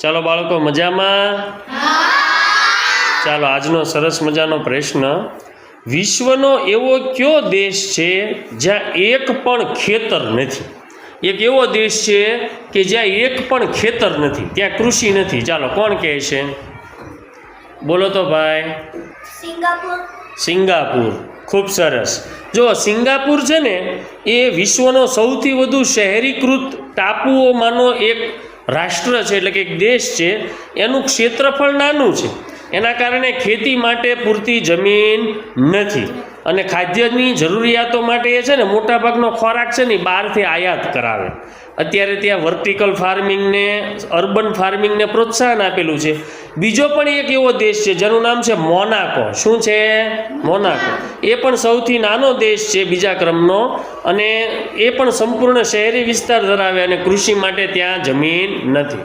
ચાલો બાળકો મજામાં? ચાલો આજનો સરસ મજાનો પ્રશ્ન, વિશ્વનો એવો કયો દેશ છે જ્યાં એક પણ ખેતર નથી? એક એવો દેશ છે કે જ્યાં એક પણ ખેતર નથી, ત્યાં કૃષિ નથી. ચાલો કોણ કહે છે? બોલો તો ભાઈ. સિંગાપુર. ખૂબ સરસ. જો સિંગાપુર છે ને એ વિશ્વનો સૌથી વધુ શહેરીકૃત ટાપુઓમાંનો એક રાષ્ટ્ર છે, એટલે કે એક દેશ છે. એનું ક્ષેત્રફળ નાનું છે, એના કારણે ખેતી માટે પૂરતી જમીન નથી અને ખાદ્યની જરૂરિયાતો માટે એ છે ને મોટાભાગનો ખોરાક છે ને બહારથી આયાત કરાવે. અત્યારે ત્યાં વર્ટિકલ ફાર્મિંગને અર્બન ફાર્મિંગને પ્રોત્સાહન આપેલું છે. બીજો પણ એક એવો દેશ છે જેનું નામ છે મોનાકો. શું છે? મોનાકો. એ પણ સૌથી નાનો દેશ છે, બીજા ક્રમનો, અને એ પણ સંપૂર્ણ શહેરી વિસ્તાર ધરાવે અને કૃષિ માટે ત્યાં જમીન નથી.